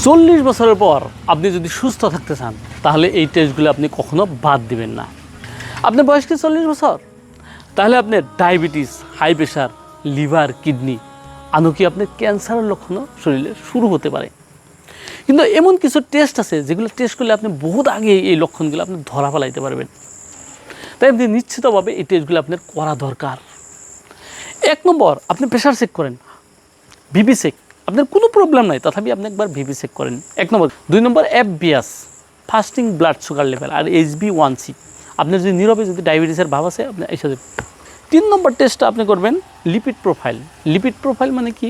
40 বছরের পর আপনি যদি সুস্থ থাকতে চান তাহলে এই টেস্টগুলো আপনি কখনো বাদ দিবেন না। আপনার বয়স কি 40 বছর? তাহলে আপনার diabetes, high pressure, liver, kidney, এমনকি আপনার ক্যান্সারের লক্ষণও শরীরে শুরু হতে পারে। কিন্তু এমন কিছু টেস্ট আছে যেগুলো টেস্ট করলে আপনি বহুত আগে এই লক্ষণগুলো আপনি ধরা ফেলাইতে পারবেন। তাই আপনি নিশ্চিতভাবে এই টেস্টগুলো আপনার করা দরকার। 1 নম্বর, আপনি প্রেশার চেক করেন, বিপি চেক। আপনার কোনো প্রবলেম নাই, তথাপি আপনি একবার বিপি চেক করেন, 1 নম্বর। 2 নম্বর, FBS, fasting blood sugar level, আর HbA1c। আপনার যদি নীরবে যদি ডায়াবেটিসের ভাব আছে আপনি এই সাথে। 3 নম্বর টেস্টটা আপনি করবেন লিপিড প্রোফাইল। লিপিড প্রোফাইল মানে কি?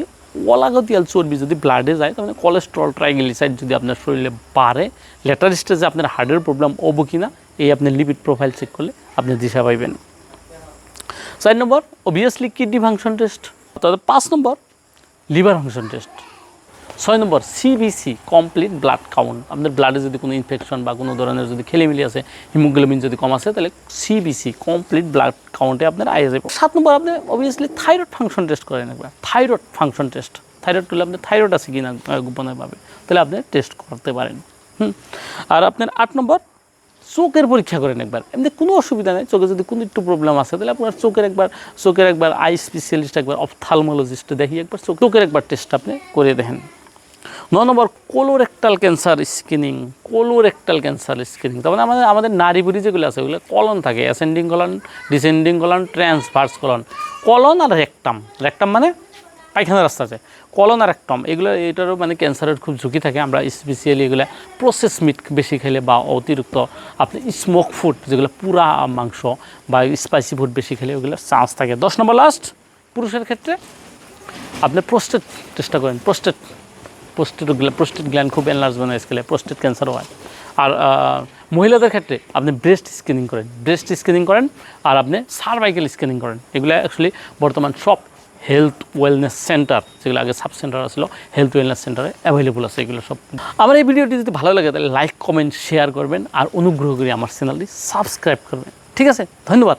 অলাগতিয়াল চর্বি যদি ব্লাডে যায় তাহলে কোলেস্ট্রল, ট্রাইগ্লিসাইড যদি আপনার শরীরে বাড়ে, লেটার স্টেজে আপনার হার্টের প্রবলেম হবো কি না, এই আপনার লিপিড প্রোফাইল চেক করলে আপনি দিশা পাইবেন। 4 নম্বর, অবভিয়াসলি কিডনি ফাংশন টেস্ট। অর্থাৎ 5 নম্বর, লিভার ফাংশন টেস্ট। 6 নম্বর, সিবিসি, কমপ্লিট ব্লাড কাউন্ট। আপনার ব্লাডে যদি কোনো ইনফেকশন বা কোনো ধরনের যদি খেলিমেলি আছে, হিমোগ্লোবিন যদি কম আছে, তাহলে সিবিসি, কমপ্লিট ব্লাড কাউন্টে আপনার আইয়ে যাবে। 7 নম্বর, আপনি অবভিয়াসলি থাইরয়েড ফাংশন টেস্ট করেন একবার। থাইরয়েড ফাংশন টেস্ট, থাইরয়েড করলে আপনার থাইরয়েড আছে কিনা গোপনীয়ভাবে, তাহলে আপনি টেস্ট করতে পারেন। আর আপনার 8 নম্বর, চোখের পরীক্ষা করেন একবার। এমনি কোনো অসুবিধা নেই, চোখে যদি কোনো একটু প্রবলেম আছে তাহলে আপনার চোখের একবার আই স্পেশালিস্ট, একবার অপথ্যালমোলজিস্ট দেখি একবার চোখের একবার টেস্ট আপনি করে দেখেন। 9 নম্বর, colorectal cancer screening. Colorectal cancer screening তার মানে আমাদের নাড়িভুঁড়ি যেগুলো আছে ওগুলো কলন থাকে, ascending colon, descending colon, transverse colon. Colon আর রেকটাম, রেকটাম মানে পায়খানা রাস্তা আছে, কলন আর রেকটাম এগুলো, এটারও মানে ক্যান্সারের খুব ঝুঁকি থাকে। আমরা স্পেশালি এগুলো প্রসেস মিট বেশি খেলে বা অতিরিক্ত আপনি স্মোক ফুড যেগুলো পুরা মাংস বা স্পাইসি ফুড বেশি খেলে ওগুলোর চান্স থাকে। 10 নম্বর লাস্ট, পুরুষের ক্ষেত্রে আপনি প্রোস্টেট চেষ্টা করেন। প্রোস্টেট গ্ল্যান্ড খুব এনলার্জমেন্ট হয়ে গেলে প্রোস্টেট ক্যান্সারও হয়। আর মহিলাদের ক্ষেত্রে আপনি ব্রেস্ট স্ক্রিনিং করেন আর আপনি সার্ভাইকেল স্ক্রিনিং করেন। এগুলো অ্যাকচুয়ালি বর্তমান সব হেলথ ওয়েলনেস সেন্টার, যেগুলো আগে সাব সেন্টার আসলো, হেলথ ওয়েলনেস সেন্টারে অ্যাভেলেবল আছে এগুলো সব। আমার এই ভিডিওটি যদি ভালো লাগে তাহলে লাইক, কমেন্ট, শেয়ার করবেন আর অনুগ্রহ করে আমার চ্যানেলটি সাবস্ক্রাইব করবেন। ঠিক আছে, ধন্যবাদ।